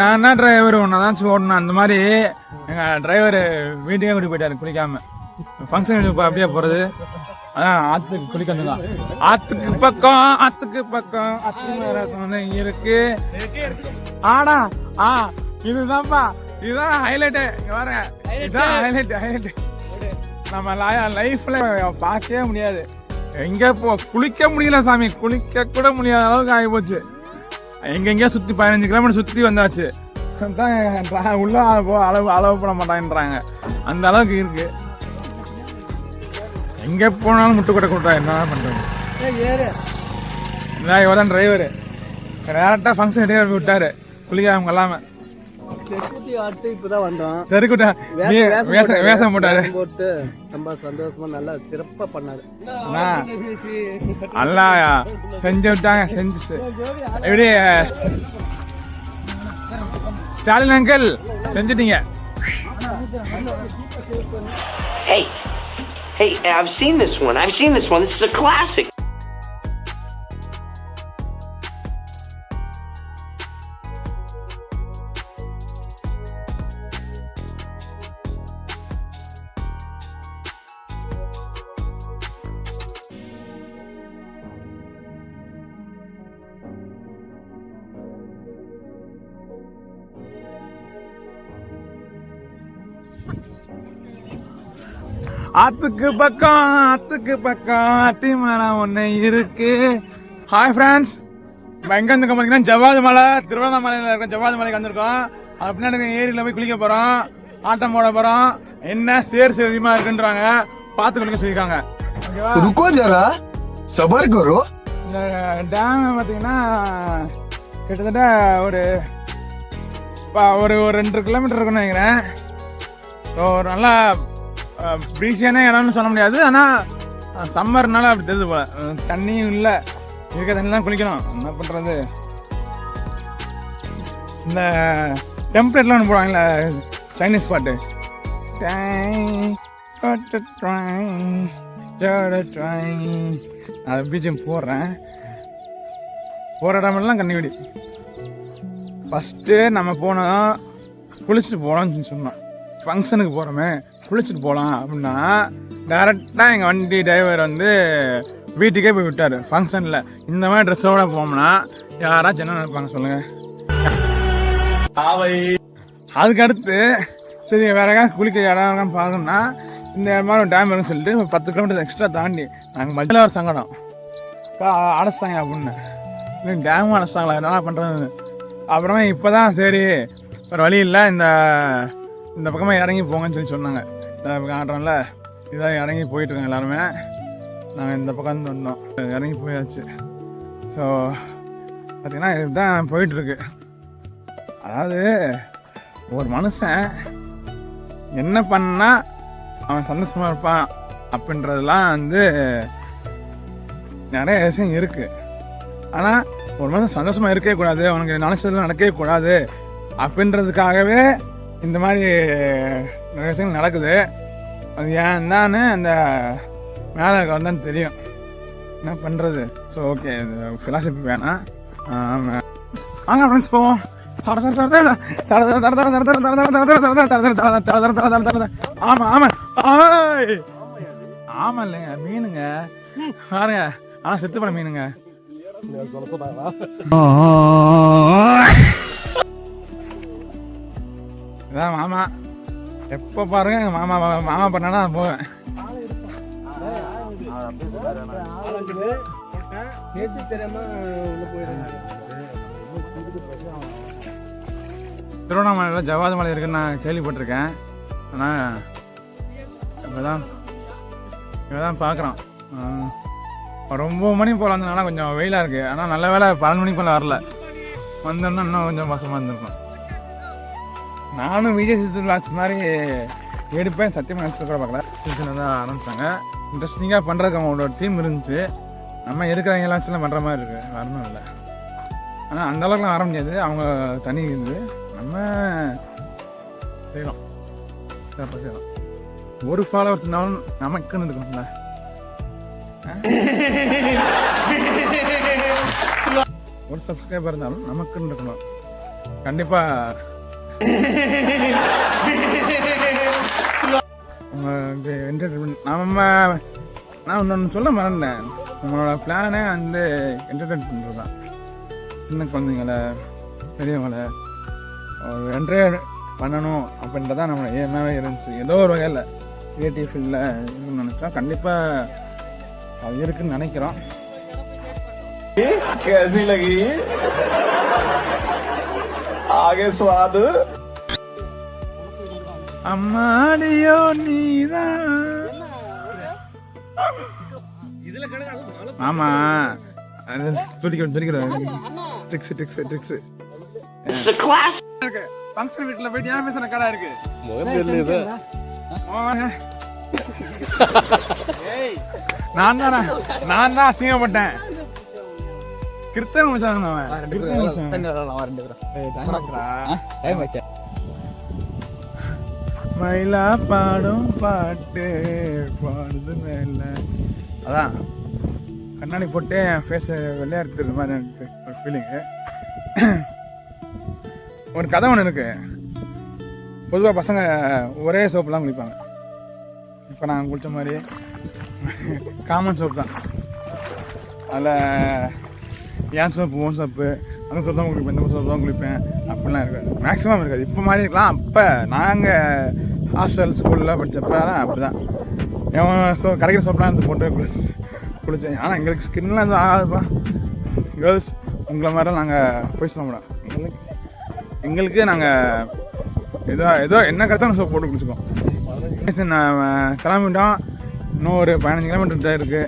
நான் தான் டிரைவர் ஒன்னதாச்சும் ஓடணும். அந்த மாதிரி எங்க டிரைவர் வீட்டுக்கே கூட்டி போயிட்டாரு குளிக்காம. ஃபங்க்ஷன் அப்படியே போறது. அதான் ஆத்துக்கு குளிக்க வந்துடலாம். ஆத்துக்கு பக்கம் அத்து இருக்கு. ஆடா இதுதான்ப்பா, இதுதான் ஹைலைட்டு. வர இதுதான் ஹைலைட். நம்ம லைஃப்ல பார்க்கவே முடியாது. எங்க குளிக்க முடியல சாமி, குளிக்க கூட முடியாத அளவுக்கு ஆகி போச்சு. எங்கெங்கேயோ சுத்தி 15 கிலோமீட்டர் சுத்தி வந்தாச்சு. உள்ள அளவு பண்ண மாட்டாங்கன்றாங்க. அந்த அளவுக்கு இருக்கு. எங்க போனாலும் முட்டு கொட்டை கூட்டா என்ன பண்றது. இவதான் டிரைவரு டேரக்டா ஃபங்க்ஷன் விட்டாரு குளிக்காம இல்லாம. இப்பதான் வந்தோம். வேஷம் போட்டாரு. ரொம்ப சந்தோஷமா நல்லா சிறப்பா பண்ணாரு. நல்லா செஞ்சு விட்டாங்க. செஞ்சு எப்படி ஸ்டாலின் அங்கிள் செஞ்சுட்டீங்க. Hey, I've seen this one. This is a classic. ஆத்துக்கு பக்கம் அத்திமரம் ஒண்ணு இருக்கு. ஹாய் ஃப்ரெண்ட்ஸ், எங்க இருந்து பார்த்தீங்கன்னா ஜவ்வாது மலை, திருவண்ணாமலையில இருக்க ஜவ்வாது மலைக்கு வந்திருக்கோம். அது பின்னாடி ஏரியில போய் குளிக்க போறோம், ஆட்டம் போட போறோம். என்ன அதிகமா இருக்குன்றாங்க, பார்த்து குளிக்க சொல்லியிருக்காங்க. இந்த டேம் பார்த்தீங்கன்னா கிட்டத்தட்ட ஒரு 2 கிலோமீட்டர் இருக்குன்னு நினைக்கிறேன். ஒரு நல்லா ப்ரீஸியான இடம்னு சொல்ல முடியாது. ஆனால் சம்மர்னால அப்படி தெரியுது போல. தண்ணியும் இல்லை, இருக்க தண்ணி தான் குளிக்கணும். என்ன பண்ணுறது, இந்த டெம்ப்ளேட்லாம் ஒன்று போடுவாங்களே சைனீஸ் பாட்டு, அது பீச்சும் போடுறேன். போகிற இடமெல்லாம் கண்ணிவெடி. ஃபஸ்ட்டு நம்ம போனோம், குளிச்சுட்டு போகலான்னு சொன்னோம். ஃபங்க்ஷனுக்கு போகிறோமே குளிச்சுட்டு போகலாம் அப்படின்னா டேரெக்டாக எங்கள் வண்டி டிரைவர் வந்து வீட்டுக்கே போய் விட்டார். ஃபங்க்ஷனில் இந்த மாதிரி ட்ரெஸ்ஸோட போனோம்னா யாராச்சும் என்ன நினைப்பாங்க சொல்லுங்கள். அதுக்கு அடுத்து சரி வேற எதாவது குளிக்க இடம் பார்க்கணும்னா இந்த மாதிரி ஒரு டேம் இருக்குன்னு சொல்லிட்டு ஒரு 10 கிலோமீட்டர் எக்ஸ்ட்ரா தாண்டி நாங்கள் மத்தியில் ஒரு சங்கடம் அடைச்சிட்டாங்க அப்படின்னு. டேமும் அடைச்சிட்டாங்களா, என்ன பண்ணுறது. அப்புறமா இப்போ தான் சரி ஒரு வழி இல்லை, இந்த பக்கமாக இறங்கி போங்கன்னு சொல்லி சொன்னாங்க. காட்டுறோம்ல, இதான் இறங்கி போயிட்டுருக்கோம் எல்லாருமே. நாங்கள் இந்த பக்கம் வந்து வந்தோம், இறங்கி போயாச்சு. ஸோ பார்த்திங்கன்னா இதுதான் போயிட்டுருக்கு. அதாவது ஒரு மனுஷன் என்ன பண்ணால் அவன் சந்தோஷமாக இருப்பான் அப்படின்றதுலாம் வந்து நிறைய விஷயம் இருக்குது. ஆனால் ஒரு மனுஷன் சந்தோஷமாக இருக்கவே கூடாது, அவனுக்கு நினச்சதுலாம் நடக்கவே கூடாது அப்படின்றதுக்காகவே இந்த மாதிரி நிறைய விஷயங்கள் நடக்குது. அது ஏன் தான் அந்த மேலே இருக்கவன் தெரியும் என்ன பண்ணுறது. ஸோ ஓகே, இது ஃபிலாசபி வேணாம். வாங்க ஃப்ரெண்ட்ஸ் போவோம். ஆமாம் ஆமாம் ஆமாம் இல்லைங்க, மீனுங்க பாருங்க. ஆனால் செத்து போன மீனுங்க. இதான் மாமா. எப்போ பாருங்க எங்கள் மாமா பண்ணா நான் போவேன். திருவண்ணாமலையில் ஜவ்வாது மலை இருக்குன்னு நான் கேள்விப்பட்டிருக்கேன். ஆனால் இப்போதான் பார்க்குறோம். ஒரு 9 மணி போல் வந்ததுனால கொஞ்சம் வெயிலாக இருக்குது. ஆனால் நல்ல வேலை 12 மணிக்கு போல் வரல. வந்தோம்னா இன்னும் கொஞ்சம் மோசமாக இருந்திருக்கும். நானும் விஜய் சித்து விளாக்ஸ் மாதிரி எடுப்பேன் சத்தியமாக நினச்சி கூட பார்க்கல. சின்ன தான் ஆரம்பித்தாங்க. இன்ட்ரெஸ்டிங்காக பண்ணுறதுக்கு அவங்களோட டீம் இருந்துச்சு. நம்ம இருக்கிறவங்க எல்லாச்சும் பண்ணுற மாதிரி இருக்குது, வரணும் இல்லை. ஆனால் அந்தளவுக்குலாம் வர முடியாது, அவங்க தனி இது. நம்ம செய்யலாம், சிறப்பாக செய்யலாம். ஒரு ஃபாலோவர்ஸ் இருந்தாலும் நமக்குன்னு இருக்கணும்ல. ஒரு சப்ஸ்கிரைபர் இருந்தாலும் நமக்குன்னு இருக்கணும். கண்டிப்பாக உங்களுக்கு என்டர்டைன்மெண்ட் நான் ஒன்று சொல்ல மறந்தேன். நம்மளோட பிளானே வந்து என்டர்டைன் பண்ணுறது தான். சின்ன குழந்தைங்கள பெரியவங்களை ஒரு என்டர்டைன் பண்ணணும் அப்படின்றதான் நம்மளோட ஏமாவே இருந்துச்சு. ஏதோ ஒரு வகையில் கிரியேட்டிவ் ஃபீல்டில் இருக்குன்னு நினச்சோம். கண்டிப்பாக அது இருக்குன்னு நினைக்கிறோம். कैसी लगी आगे स्वाद அம்மாடியோ நீதான். ஆமா அது துடிக்கிறேன் tricks This is a classic. இருக்கு. ஃபங்க்ஷன் வீட்டில் போயிட்டு ஏன் பேசுன கடை இருக்கு. நான் தான் அசிங்கப்பட்டேன். கிருத்தன் முடிச்சாங்க மயிலா பாடும் பாட்டு பாடுது மேல. அதான் கண்ணாடி போட்டு என் ஃபேஸை விளையாடுறது மாதிரி எனக்கு ஒரு ஃபீலிங்கு. ஒரு கதை ஒன்று இருக்கு. பொதுவாக பசங்க ஒரே சோப்புலாம் குளிப்பாங்க. இப்போ நான் குளித்த மாதிரி காமன் சோப்பு தான். அதில் ஏன் சோப்பு ஓன் சோப்பு அந்த சோப்பு தான் குளிப்பேன், இந்த சோப்பு தான் குளிப்பேன் அப்படிலாம் இருக்காது. மேக்ஸிமம் இருக்காது. இப்போ மாதிரி இருக்கலாம். அப்போ நாங்கள் ஹாஸ்டல் ஸ்கூலில் படித்தப்பெல்லாம் அப்படி தான் கிடைக்கிற சோப்புலாம் எடுத்து போட்டு குளித்தேன். ஆனால் எங்களுக்கு ஸ்கின்லாம் எதுவும் ஆகாதுப்பா. கேர்ள்ஸ் உங்களை மாதிரிலாம் நாங்கள் போய் சொல்ல முடியாது. எங்களுக்கு நாங்கள் ஏதோ என்ன கருத்தாக சோப்பு போட்டு குளிச்சுக்கோம். நான் கிளம்பிட்டோம். இன்னும் ஒரு 15 கிலோமீட்டர் தான் இருக்குது.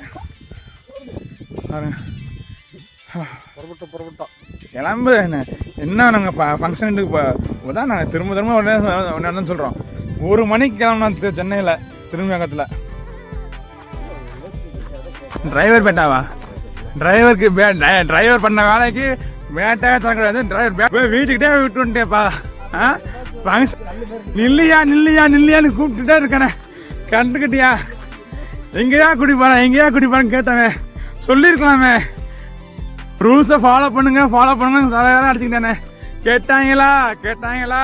புறப்பட்டோம் கிளம்பு என்ன நாங்கள் ஃபங்க்ஷனுக்கு இப்போ தான் நாங்கள் திரும்ப ஒன்று சொல்கிறோம். 1 மணிக்கு கிளம்புனா சென்னையில் திரும்பகத்தில். டிரைவர் பேட்டாவா? டிரைவர் பண்ண வேலைக்கு பேட்டாவே தரக்கூடாது. டிரைவர் வீட்டுக்கிட்டே விட்டு வந்துட்டேப்பா. நில்லையான்னு கூப்பிட்டுட்டே இருக்கேனே. கண்டுக்கிட்டியா? எங்கேயா குடிப்பானு கேட்டவன் சொல்லியிருக்கலாமே. ரூல்ஸை ஃபாலோ பண்ணுங்க தலைவராக அடிச்சுக்கிட்டானே. கேட்டாங்களா